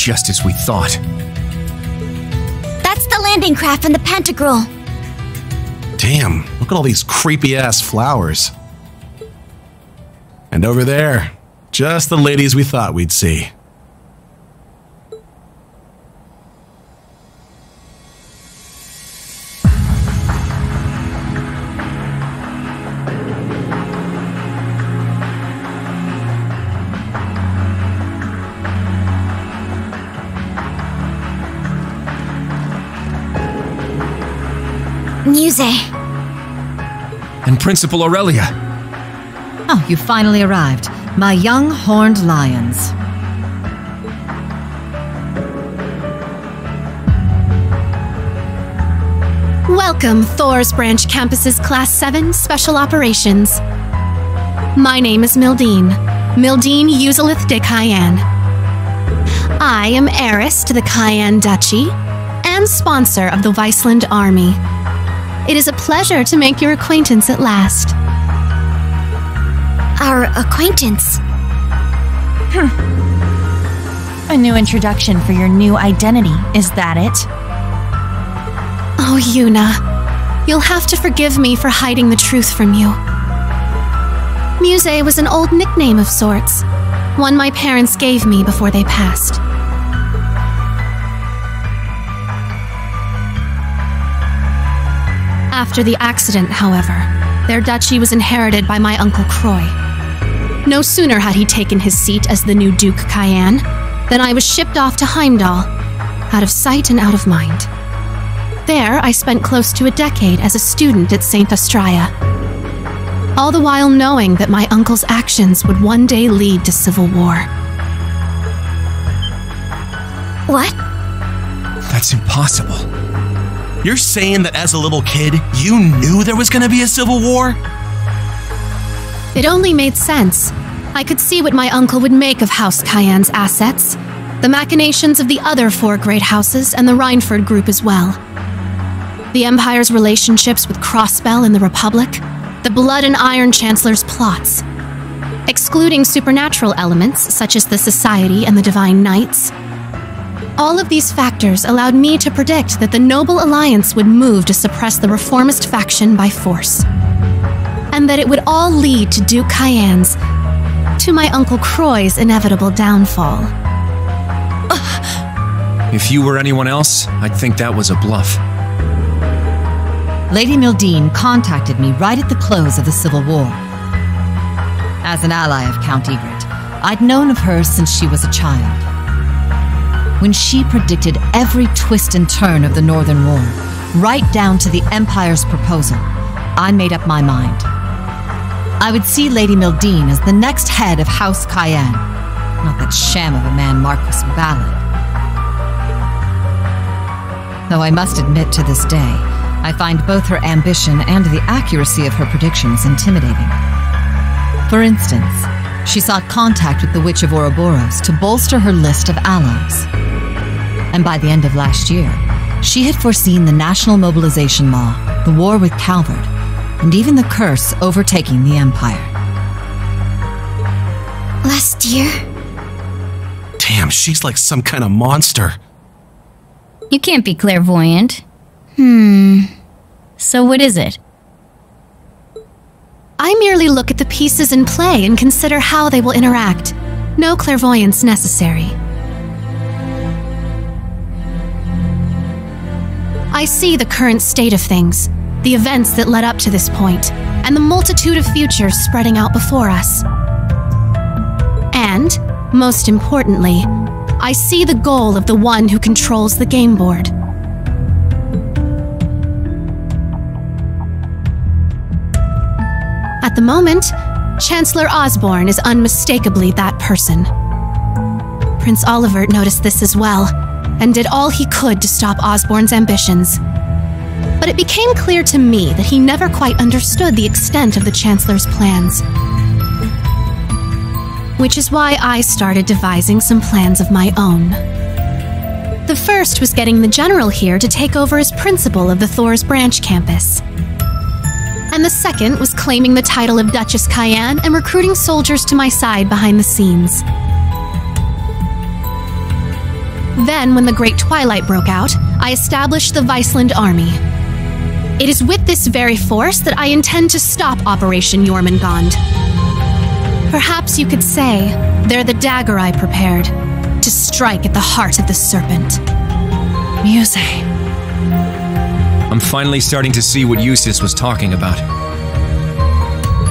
Just as we thought. That's the landing craft from the Pentagril. Damn, look at all these creepy-ass flowers. And over there, just the ladies we thought we'd see. Muse. And Principal Aurelia. Oh, you finally arrived. My young horned lions. Welcome, Thor's Branch Campus's Class 7 Special Operations. My name is Mildine Uzalith de Cayenne. I am heiress to the Cayenne Duchy and sponsor of the Weisland Army. It is a pleasure to make your acquaintance at last. Our acquaintance? A new introduction for your new identity, is that it? Oh, Yuna, you'll have to forgive me for hiding the truth from you. Muse was an old nickname of sorts, one my parents gave me before they passed. After the accident, however, their duchy was inherited by my Uncle Croy. No sooner had he taken his seat as the new Duke Cayenne than I was shipped off to Heimdall, out of sight and out of mind. There, I spent close to a decade as a student at St. Astraea, all the while knowing that my uncle's actions would one day lead to civil war. What? That's impossible. You're saying that as a little kid, you knew there was gonna be a civil war? It only made sense. I could see what my uncle would make of House Cayenne's assets, the machinations of the other 4 great houses, and the Rhineford group as well. The Empire's relationships with Crossbell and the Republic, the Blood and Iron Chancellor's plots. Excluding supernatural elements, such as the Society and the Divine Knights. All of these factors allowed me to predict that the Noble Alliance would move to suppress the reformist faction by force. And that it would all lead to Duke Cayenne's, to my Uncle Croy's inevitable downfall. If you were anyone else, I'd think that was a bluff. Lady Mildine contacted me right at the close of the Civil War. As an ally of Count Egret, I'd known of her since she was a child. When she predicted every twist and turn of the Northern War, right down to the Empire's proposal, I made up my mind. I would see Lady Mildine as the next head of House Cayenne, not that sham of a man Marquis Ballard. Though I must admit to this day, I find both her ambition and the accuracy of her predictions intimidating. For instance, she sought contact with the Witch of Ouroboros to bolster her list of allies. And by the end of last year, she had foreseen the national mobilization law, the war with Calvard, and even the curse overtaking the Empire. Last year? Damn, she's like some kind of monster. You can't be clairvoyant. So what is it? I merely look at the pieces in play and consider how they will interact. No clairvoyance necessary. I see the current state of things, the events that led up to this point, and the multitude of futures spreading out before us. And, most importantly, I see the goal of the one who controls the game board. At the moment, Chancellor Osborne is unmistakably that person. Prince Olivert noticed this as well, and did all he could to stop Osborne's ambitions. But it became clear to me that he never quite understood the extent of the Chancellor's plans. Which is why I started devising some plans of my own. The first was getting the General here to take over as principal of the Thor's Branch campus. And the second was claiming the title of Duchess Cayenne and recruiting soldiers to my side behind the scenes. Then, when the Great Twilight broke out, I established the Viceland Army. It is with this very force that I intend to stop Operation Jormungand. Perhaps you could say they're the dagger I prepared to strike at the heart of the serpent. Muse. I'm finally starting to see what Eustace was talking about.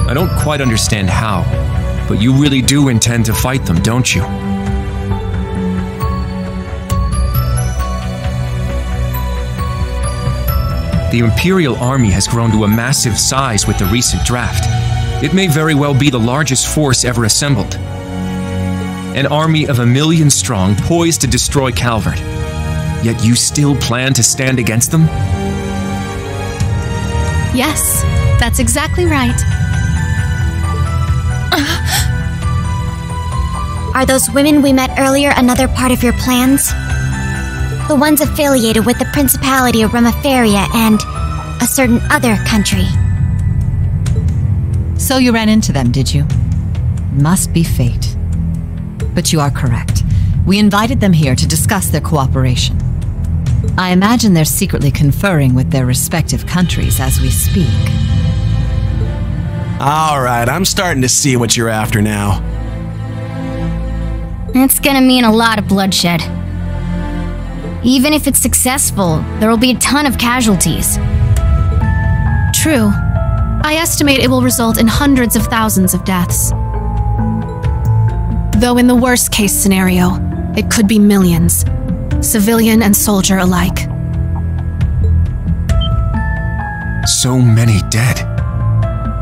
I don't quite understand how, but you really do intend to fight them, don't you? The Imperial Army has grown to a massive size with the recent draft. It may very well be the largest force ever assembled. An army of 1 million strong, poised to destroy Calvert. Yet you still plan to stand against them? Yes, that's exactly right. Are those women we met earlier another part of your plans? The ones affiliated with the Principality of Remiferia and a certain other country. So you ran into them, did you? Must be fate. But you are correct. We invited them here to discuss their cooperation. I imagine they're secretly conferring with their respective countries as we speak. All right, I'm starting to see what you're after now. It's gonna mean a lot of bloodshed. Even if it's successful, there will be a ton of casualties. True. I estimate it will result in hundreds of thousands of deaths. Though in the worst case scenario, it could be millions, civilian and soldier alike. So many dead.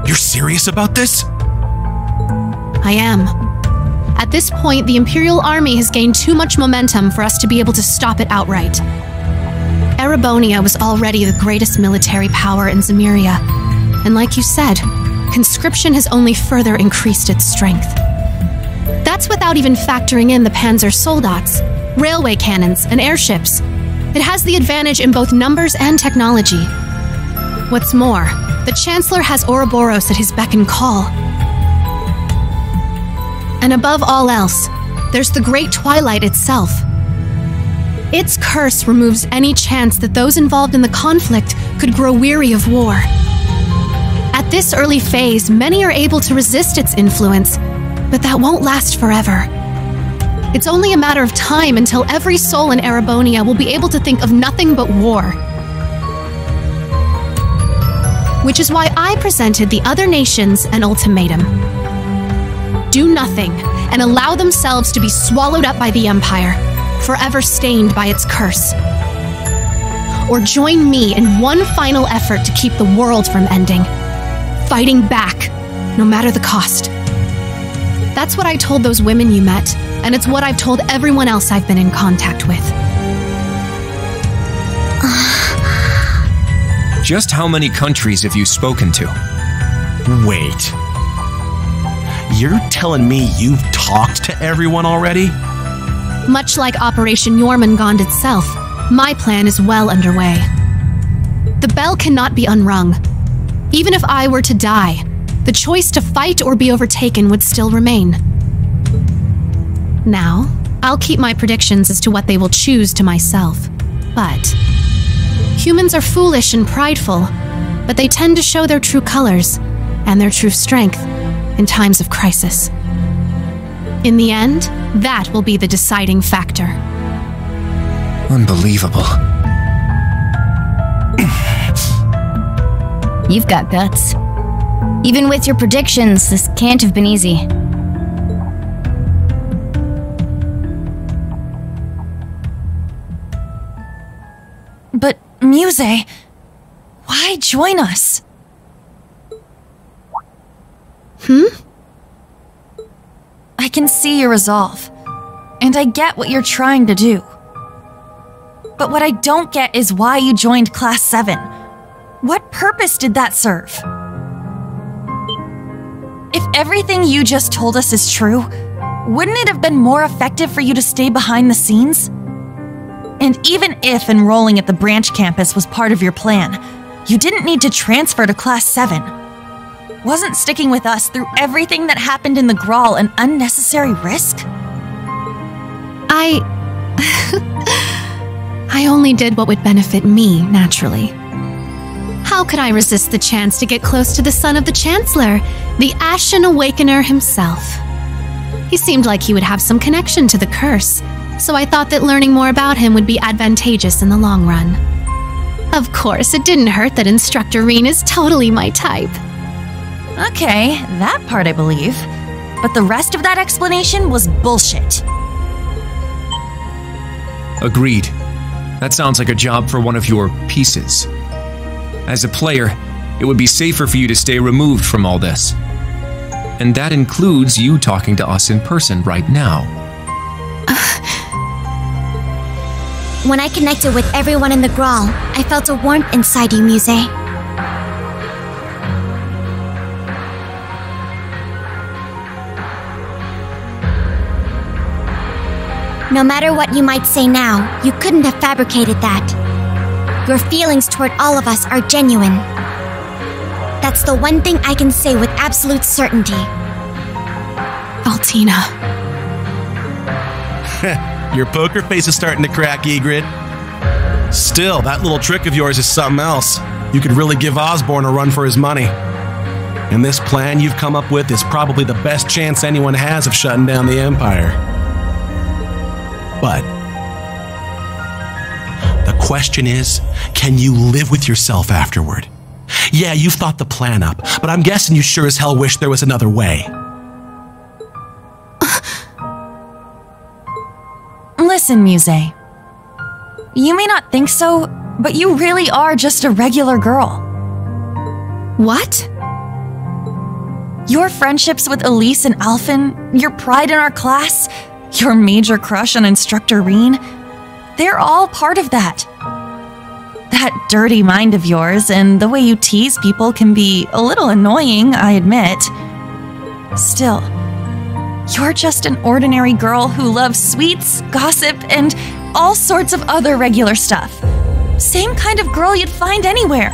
You're serious about this? I am. At this point, the Imperial Army has gained too much momentum for us to be able to stop it outright. Erebonia was already the greatest military power in Zemuria, and like you said, conscription has only further increased its strength. That's without even factoring in the Panzer Soldats, railway cannons, and airships. It has the advantage in both numbers and technology. What's more, the Chancellor has Ouroboros at his beck and call. And above all else, there's the Great Twilight itself. Its curse removes any chance that those involved in the conflict could grow weary of war. At this early phase, many are able to resist its influence, but that won't last forever. It's only a matter of time until every soul in Erebonia will be able to think of nothing but war. Which is why I presented the other nations an ultimatum. Do nothing and allow themselves to be swallowed up by the Empire, forever stained by its curse. Or join me in one final effort to keep the world from ending, fighting back, no matter the cost. That's what I told those women you met, and it's what I've told everyone else I've been in contact with. Just how many countries have you spoken to? Wait. You're telling me you've talked to everyone already? Much like Operation Jormungand itself, my plan is well underway. The bell cannot be unrung. Even if I were to die, the choice to fight or be overtaken would still remain. Now, I'll keep my predictions as to what they will choose to myself. But humans are foolish and prideful, but they tend to show their true colors and their true strength in times of crisis. In the end, that will be the deciding factor. Unbelievable. You've got guts. Even with your predictions, this can't have been easy. But, Muse, why join us? I can see your resolve, and I get what you're trying to do. But what I don't get is why you joined Class 7. What purpose did that serve? If everything you just told us is true, wouldn't it have been more effective for you to stay behind the scenes? And even if enrolling at the branch campus was part of your plan, you didn't need to transfer to Class 7. Wasn't sticking with us through everything that happened in the Grawl an unnecessary risk? I only did what would benefit me, naturally. How could I resist the chance to get close to the son of the Chancellor, the Ashen Awakener himself? He seemed like he would have some connection to the curse, so I thought that learning more about him would be advantageous in the long run. Of course, it didn't hurt that Instructor Reen is totally my type. Okay, that part I believe. But the rest of that explanation was bullshit. Agreed. That sounds like a job for one of your pieces. As a player, it would be safer for you to stay removed from all this. And that includes you talking to us in person right now. When I connected with everyone in the Grawl, I felt a warmth inside you, Muse. No matter what you might say now, you couldn't have fabricated that. Your feelings toward all of us are genuine. That's the one thing I can say with absolute certainty. Altina. Your poker face is starting to crack, Ygritte. Still, that little trick of yours is something else. You could really give Osborne a run for his money. And this plan you've come up with is probably the best chance anyone has of shutting down the Empire. But the question is, can you live with yourself afterward? Yeah, you've thought the plan up, but I'm guessing you sure as hell wish there was another way. Listen, Muse. You may not think so, but you really are just a regular girl. What? Your friendships with Elise and Alphen, your pride in our class, your major crush on Instructor Reen, they're all part of that. That dirty mind of yours and the way you tease people can be a little annoying, I admit. Still, you're just an ordinary girl who loves sweets, gossip, and all sorts of other regular stuff. Same kind of girl you'd find anywhere.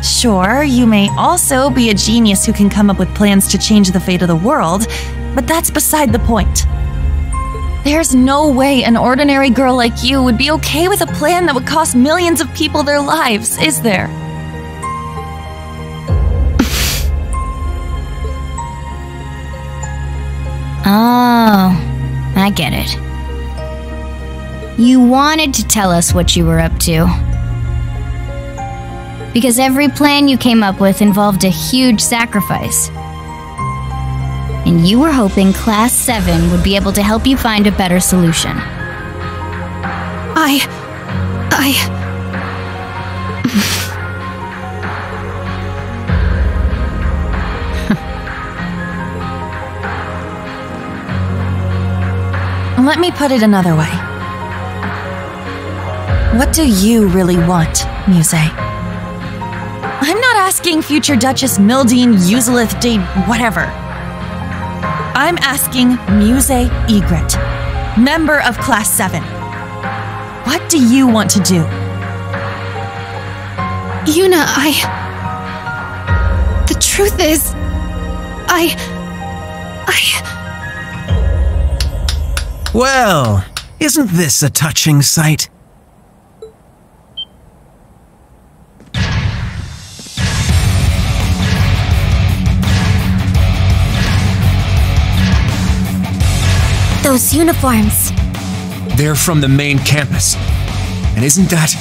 Sure, you may also be a genius who can come up with plans to change the fate of the world, but that's beside the point. There's no way an ordinary girl like you would be okay with a plan that would cost millions of people their lives, is there? Oh, I get it. You wanted to tell us what you were up to. Because every plan you came up with involved a huge sacrifice. And you were hoping Class 7 would be able to help you find a better solution. Let me put it another way. What do you really want, Muse? I'm not asking future Duchess Mildine Uselith de whatever. I'm asking Muse Ygritte, member of Class 7. What do you want to do? Yuna, the truth is, Well, isn't this a touching sight? Those uniforms. They're from the main campus. And isn't that...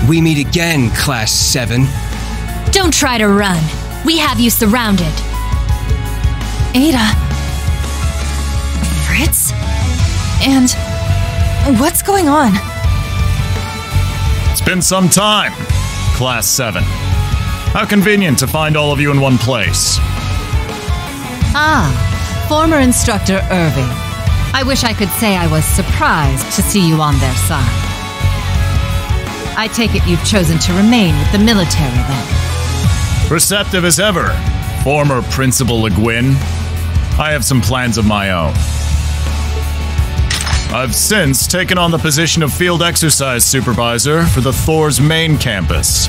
We meet again, Class 7. Don't try to run. We have you surrounded. Ada. Fritz? And what's going on? It's been some time, Class 7. How convenient to find all of you in one place. Ah, Former instructor Irving. I wish I could say I was surprised to see you on their side. I take it you've chosen to remain with the military then. Receptive as ever, former Principal Le Guin. I have some plans of my own. I've since taken on the position of field exercise supervisor for the Thor's main campus.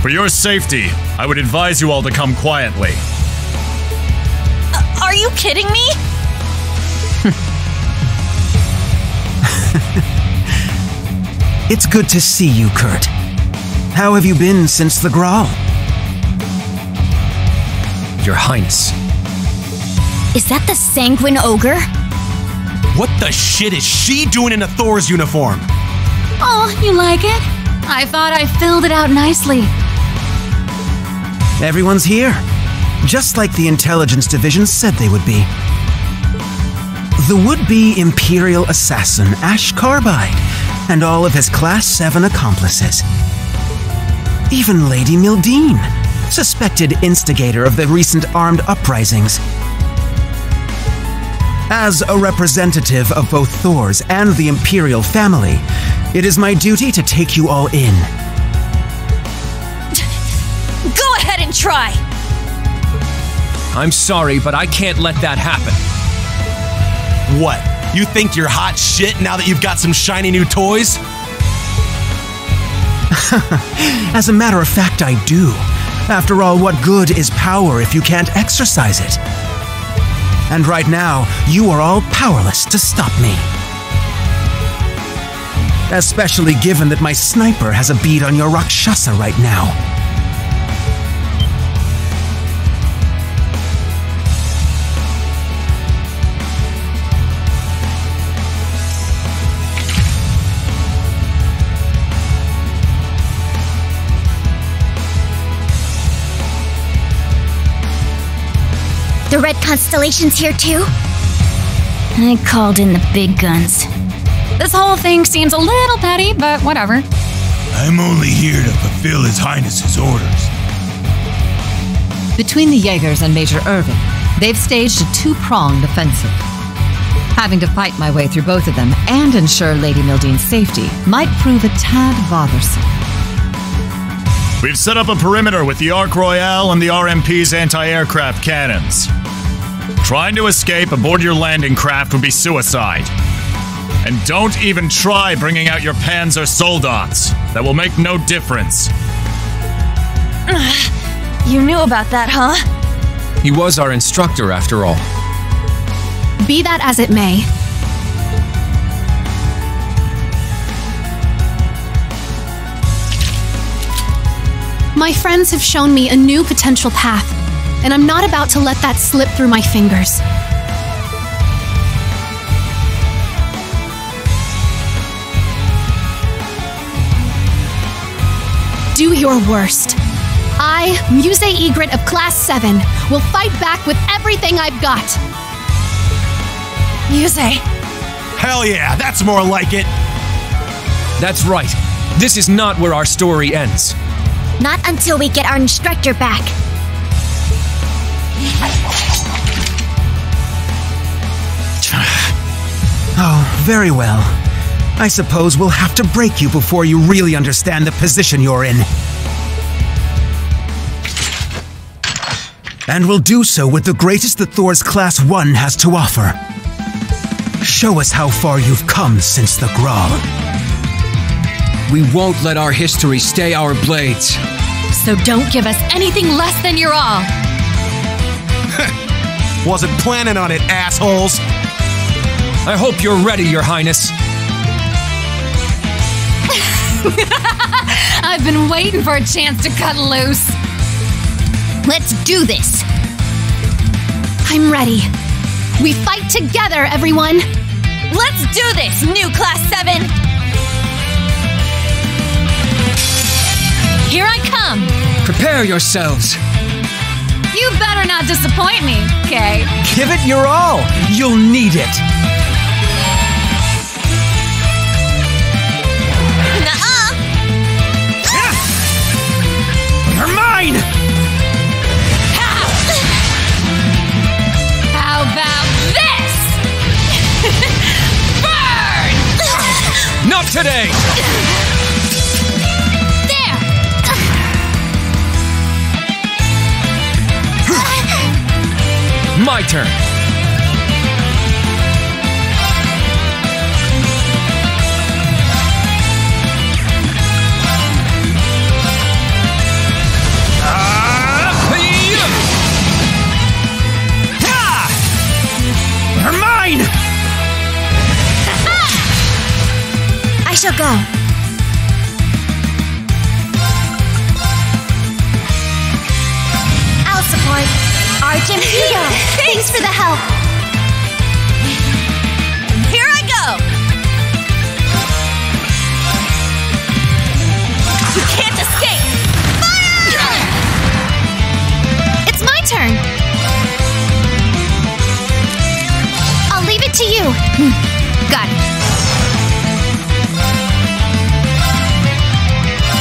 For your safety, I would advise you all to come quietly. Are you kidding me? It's good to see you, Kurt. How have you been since the Graal? Your Highness. Is that the Sanguine Ogre? What the shit is she doing in a Thor's uniform? Oh, you like it? I thought I filled it out nicely. Everyone's here, just like the intelligence division said they would be. The would-be Imperial assassin Ash Carbide and all of his Class 7 accomplices. Even Lady Mildine, suspected instigator of the recent armed uprisings. As a representative of both Thor's and the Imperial family, it is my duty to take you all in. Go ahead and try! I'm sorry, but I can't let that happen. What? You think you're hot shit now that you've got some shiny new toys? As a matter of fact, I do. After all, what good is power if you can't exercise it? And right now, you are all powerless to stop me. Especially given that my sniper has a bead on your Rakshasa right now. The Red Constellation's here too? I called in the big guns. This whole thing seems a little petty, but whatever. I'm only here to fulfill His Highness's orders. Between the Jaegers and Major Irving, they've staged a two-pronged offensive. Having to fight my way through both of them and ensure Lady Mildine's safety might prove a tad bothersome. We've set up a perimeter with the Ark Royale and the RMP's anti-aircraft cannons. Trying to escape aboard your landing craft would be suicide. And don't even try bringing out your Panzer Soldats. That will make no difference. You knew about that, huh? He was our instructor, after all. Be that as it may, my friends have shown me a new potential path, and I'm not about to let that slip through my fingers. Do your worst. I, Muse Egret of Class 7, will fight back with everything I've got. Muse. Hell yeah, that's more like it. That's right. This is not where our story ends. Not until we get our instructor back. Oh, very well. I suppose we'll have to break you before you really understand the position you're in. And we'll do so with the greatest that Thor's Class 1 has to offer. Show us how far you've come since the Graal. We won't let our history stay our blades. So don't give us anything less than your all. Wasn't planning on it, assholes. I hope you're ready, Your Highness. I've been waiting for a chance to cut loose. Let's do this! I'm ready. We fight together, everyone! Let's do this, new Class 7! Here I come! Prepare yourselves. You better not disappoint me, okay? Give it your all! You'll need it! Nuh-uh! You're mine! How today! There! My turn. They're mine! I shall go. I'll support. Arjun, you go. Thanks for the help. Here I go! You can't escape! Fire! It's my turn. I'll leave it to you. Got it.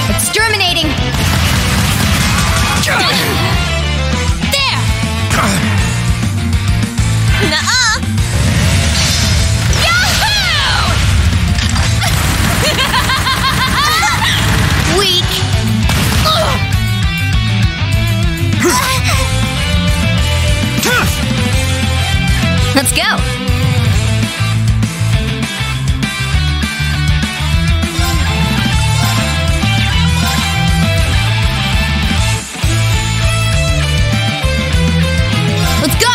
Exterminating. There! Nuh-uh! Weak. Let's go. Let's go.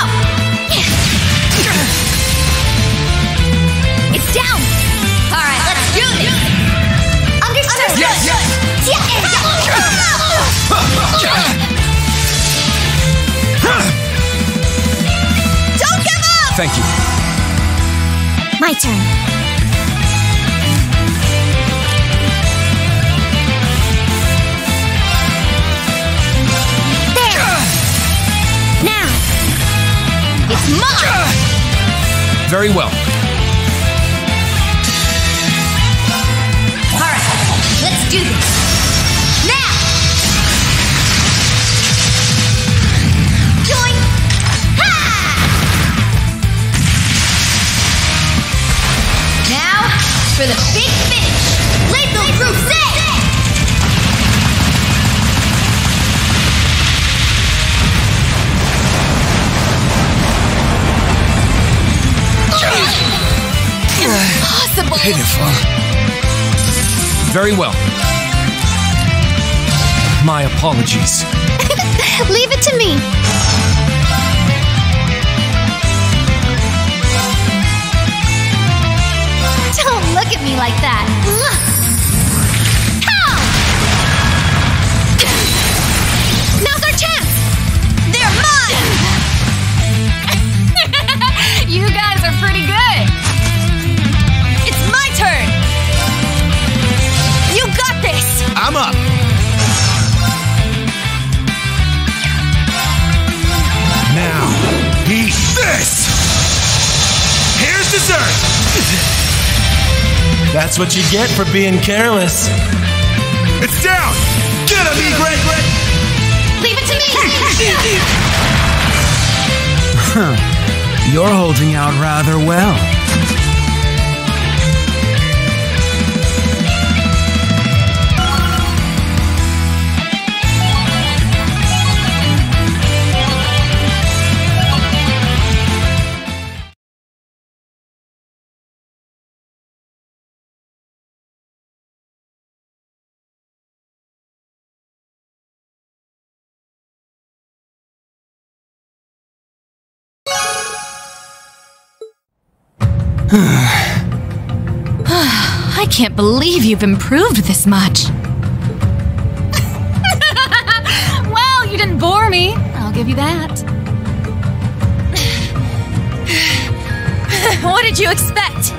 It's down. All right, let's do this. Understood. Don't give up! Thank you. My turn. There. Now. It's mine. Very well. All right, let's do this. Now. Join. Ha! Now for the big finish. Lethal Crusade. Impossible! Pitiful. Very well. My apologies. Leave it to me. Don't look at me like that. Ow! Now's our chance. They're mine! You guys are pretty good. It's my turn! You got this! I'm up. Now, eat this! Here's dessert! That's what you get for being careless. It's down! Get him, Egret! Leave it to me. You're holding out rather well. I can't believe you've improved this much. Well, you didn't bore me. I'll give you that. What did you expect?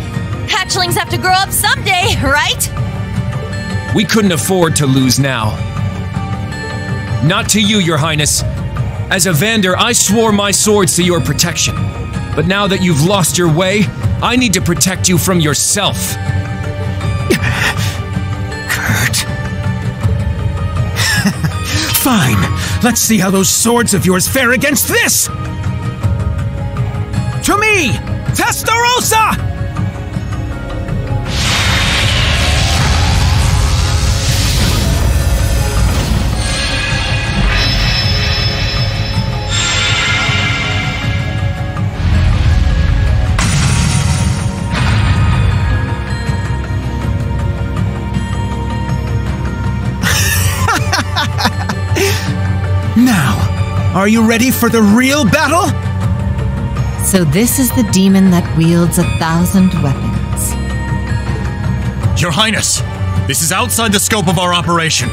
Hatchlings have to grow up someday, right? We couldn't afford to lose now. Not to you, Your Highness. As a Vander, I swore my swords to your protection. But now that you've lost your way, I need to protect you from yourself. Kurt. Fine. Let's see how those swords of yours fare against this! To me! Testarossa! Now, are you ready for the real battle? So this is the demon that wields 1,000 weapons. Your Highness, this is outside the scope of our operation.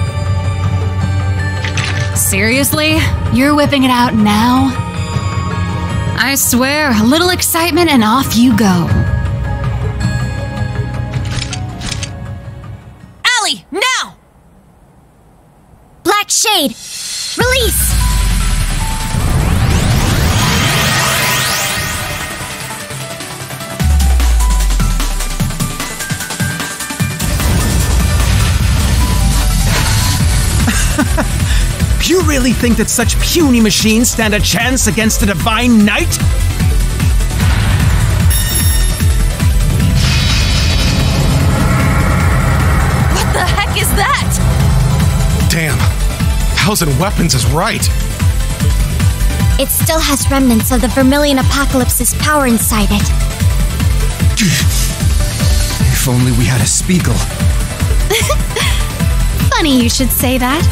Seriously? You're whipping it out now? I swear, a little excitement and off you go. Allie, now! Black Shade, release! You really think that such puny machines stand a chance against a divine knight? What the heck is that? Damn. 1,000 weapons is right. It still has remnants of the Vermilion Apocalypse's power inside it. If only we had a Spiegel. Funny you should say that.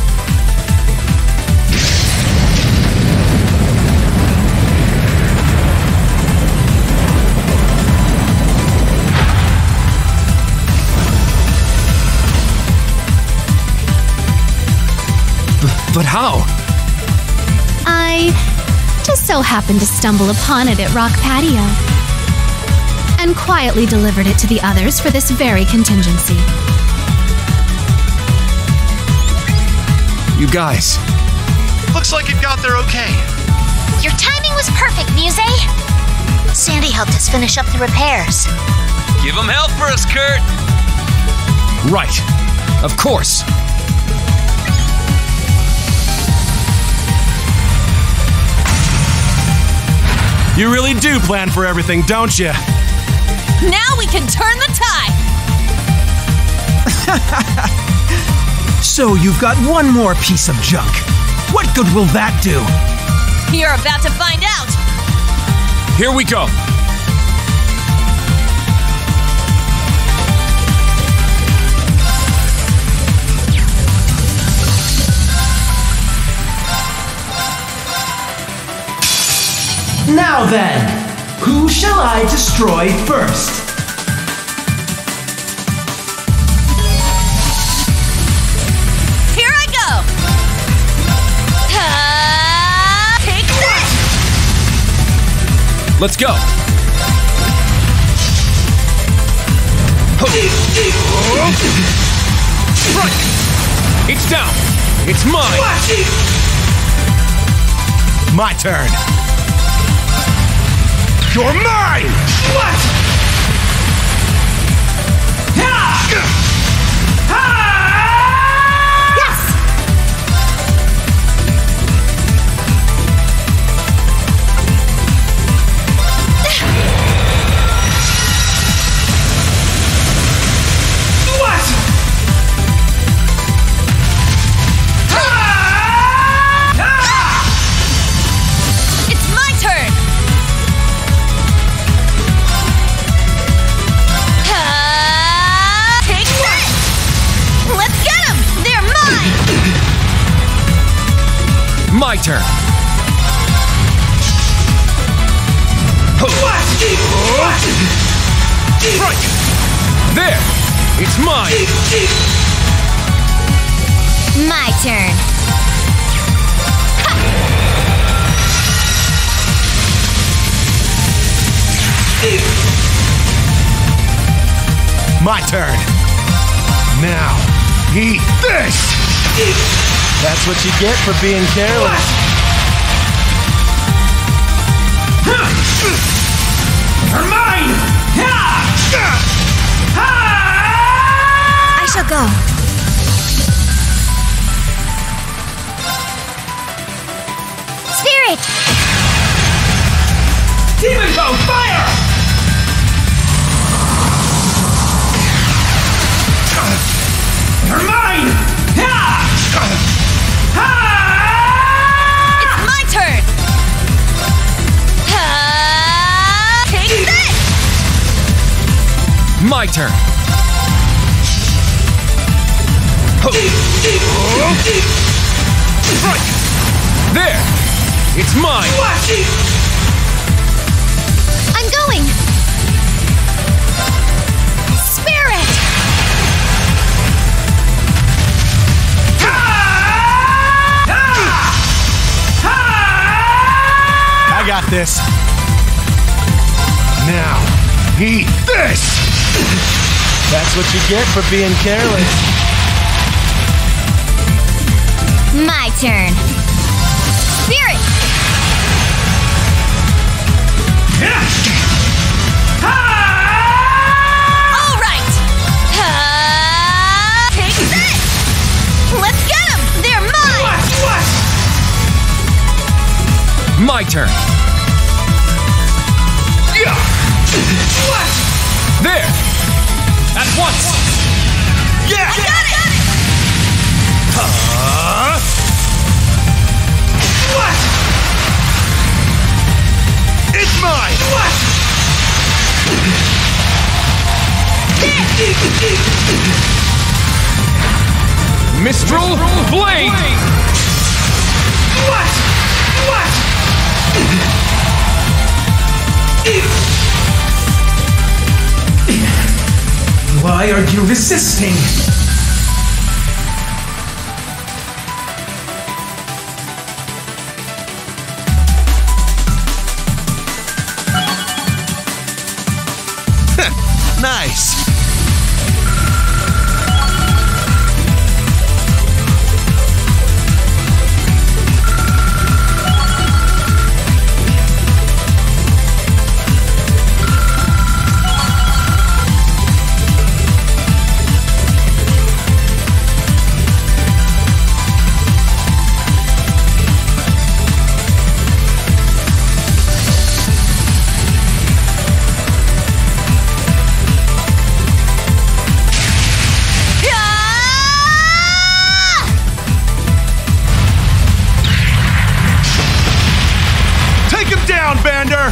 But how? I just so happened to stumble upon it at Rock Patio. And quietly delivered it to the others for this very contingency. You guys. Looks like it got there okay. Your timing was perfect, Muse. Sandy helped us finish up the repairs. Give him hell for us, Kurt. Right. Of course. You really do plan for everything, don't you? Now we can turn the tide! So you've got one more piece of junk. What good will that do? You're about to find out! Here we go. Now then, who shall I destroy first? Here I go! Take that! Let's go. Right. It's down. It's mine. My turn. You're mine! What? Yes! What? It's my turn! Take that! Let's get them! They're mine! My turn. Right. There. It's mine. My turn. My turn. Now, eat this! That's what you get for being careless. You're mine! I shall go. Spirit! Demon bow, fire! You're mine! It's my turn! Take this! My turn. Right. There! It's mine! I'm going! Spirit! I got this. Now, eat this! That's what you get for being careless. My turn. Spirit! All right! Take this! Let's get them! They're mine! My turn! There! At once! Yeah! I got it! It's mine! Mistral Blade! Why are you resisting? Nice. Bander!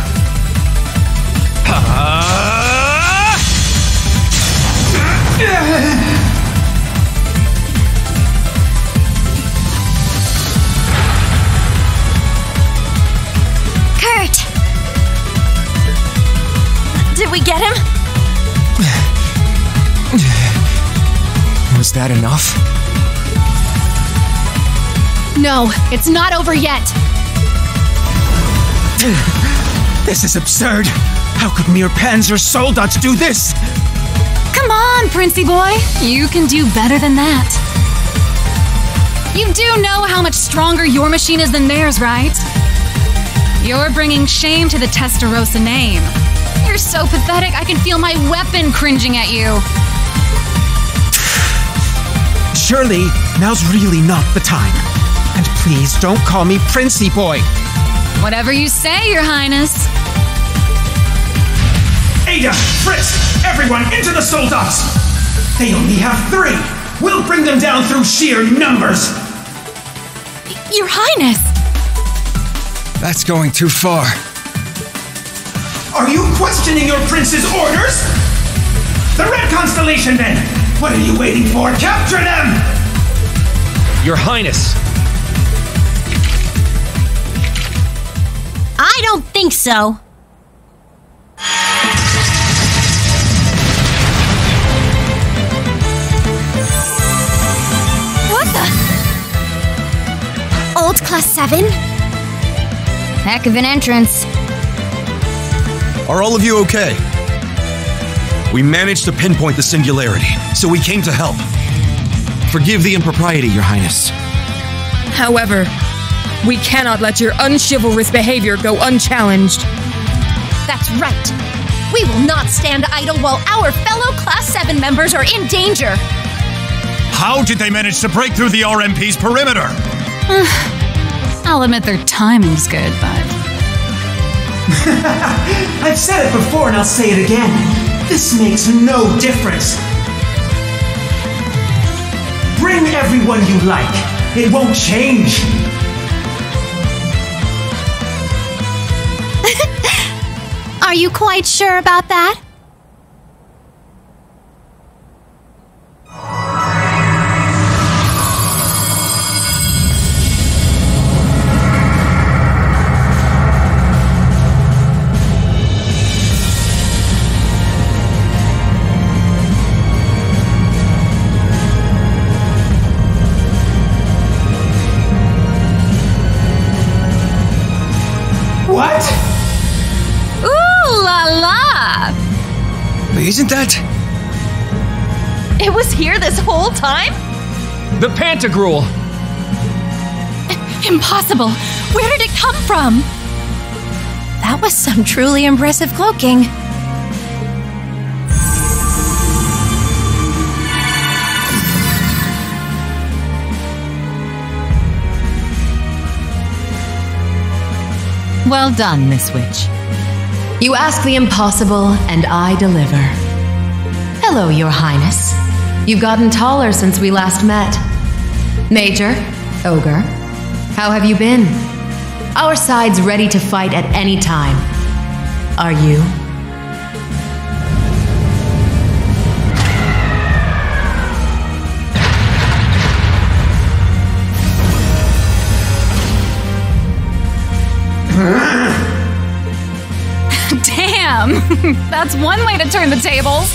Kurt! Did we get him? Was that enough? No, it's not over yet. This is absurd. How could mere Panzer Soldaten do this? Come on, Princey boy. You can do better than that. You do know how much stronger your machine is than theirs, right? You're bringing shame to the Testarossa name. You're so pathetic, I can feel my weapon cringing at you. Surely, now's really not the time. And please don't call me Princey boy. Whatever you say, Your Highness. Ada, Fritz, everyone into the Soldats! They only have 3. We'll bring them down through sheer numbers. Your Highness! That's going too far. Are you questioning your prince's orders? The Red Constellation, then! What are you waiting for? Capture them! Your Highness! I don't think so. What the? Old Class 7? Heck of an entrance. Are all of you okay? We managed to pinpoint the singularity, so we came to help. Forgive the impropriety, Your Highness. However, we cannot let your unchivalrous behavior go unchallenged. That's right. We will not stand idle while our fellow Class 7 members are in danger. How did they manage to break through the RMP's perimeter? I'll admit their timing's good, but... I've said it before and I'll say it again. This makes no difference. Bring everyone you like. It won't change. Are you quite sure about that? Isn't that... It was here this whole time? the Pantagruel? Impossible! Where did it come from? That was some truly impressive cloaking. Well done, Miss Witch. You ask the impossible, and I deliver. Hello, Your Highness. You've gotten taller since we last met. Major, Ogre, how have you been? Our side's ready to fight at any time. Are you? Damn! That's one way to turn the tables.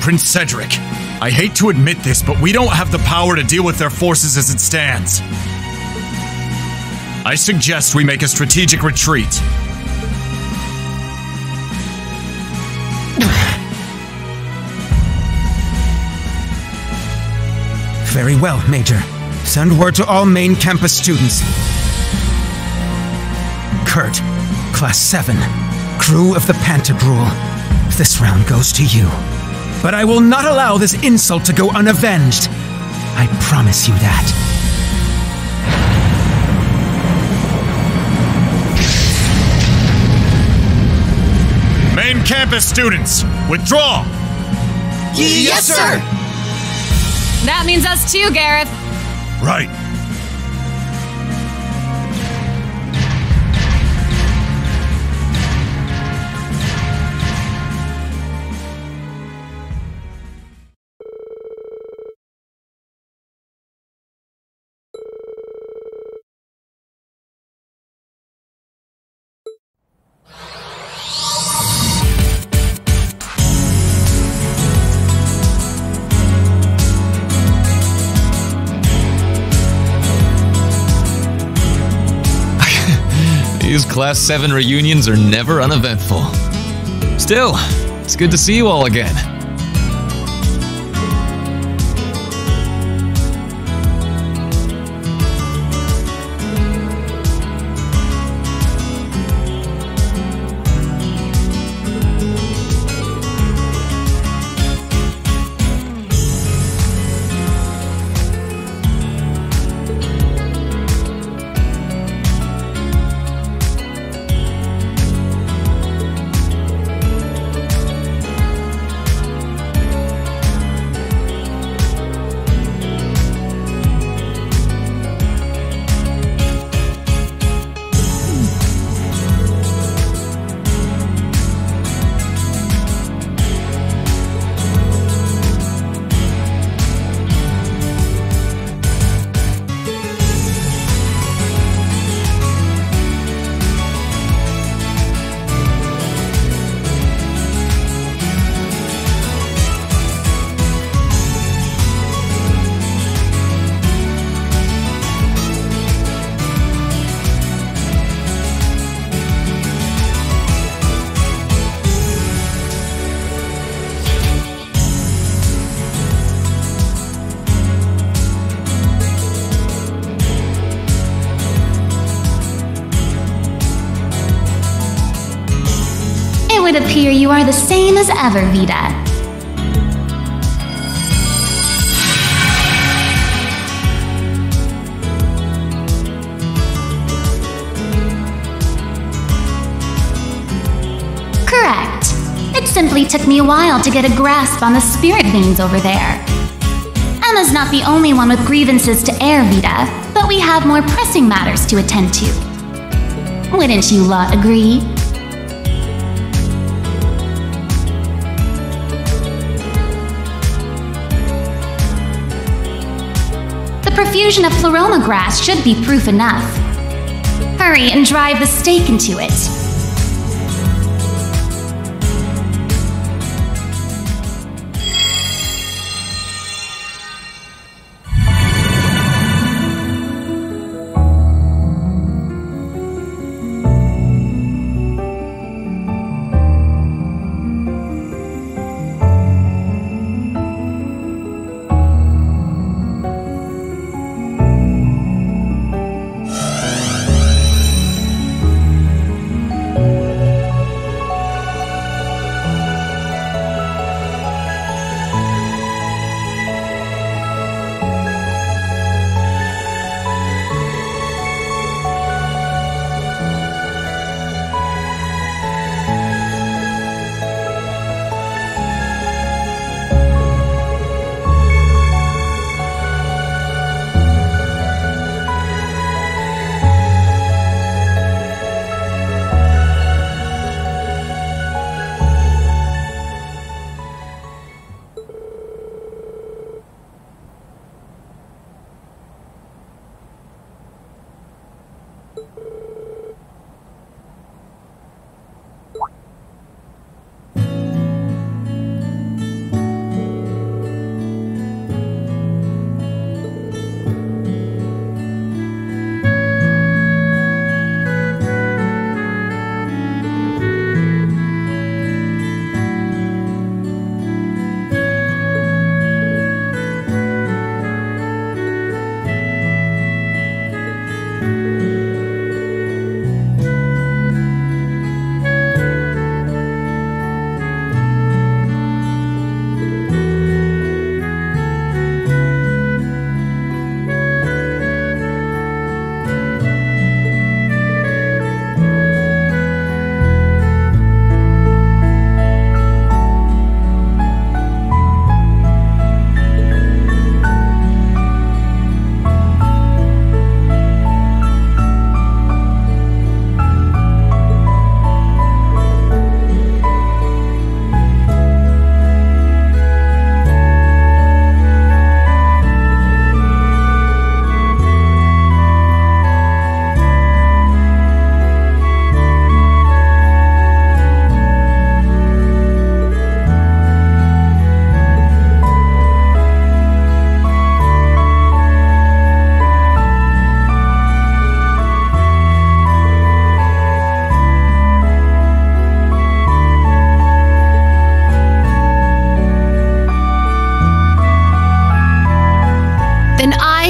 Prince Cedric, I hate to admit this, but we don't have the power to deal with their forces as it stands. I suggest we make a strategic retreat. Very well, Major. Send word to all main campus students. Kurt, Class 7, crew of the Pantagruel. This round goes to you. But I will not allow this insult to go unavenged. I promise you that. Main campus students, withdraw! Yes, sir! That means us too, Gareth. Right. These Class 7 reunions are never uneventful. Still, it's good to see you all again. It would appear you are the same as ever, Vita. Correct. It simply took me a while to get a grasp on the spirit veins over there. Emma's not the only one with grievances to air, Vita, but we have more pressing matters to attend to. Wouldn't you lot agree? The profusion of Pleroma grass should be proof enough. Hurry and drive the stake into it.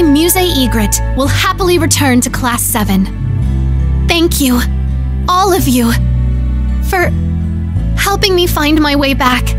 Musée Ygritte will happily return to Class 7. Thank you, all of you, for helping me find my way back.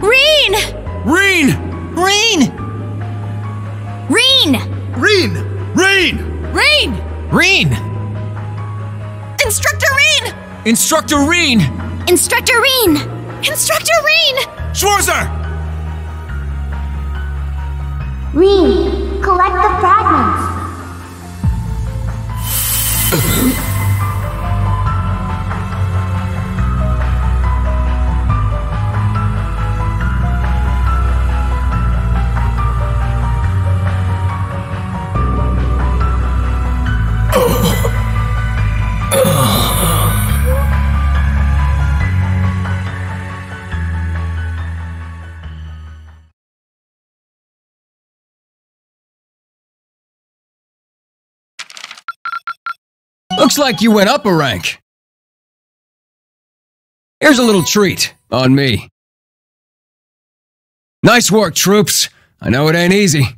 Reen! Reen! Reen! Reen! Reen! Reen! Reen! Reen! Instructor Reen! Instructor Reen! Instructor Reen! Instructor Reen! Schwarzer! Reen, collect the fragments. Looks like you went up a rank. Here's a little treat on me. Nice work, troops. I know it ain't easy.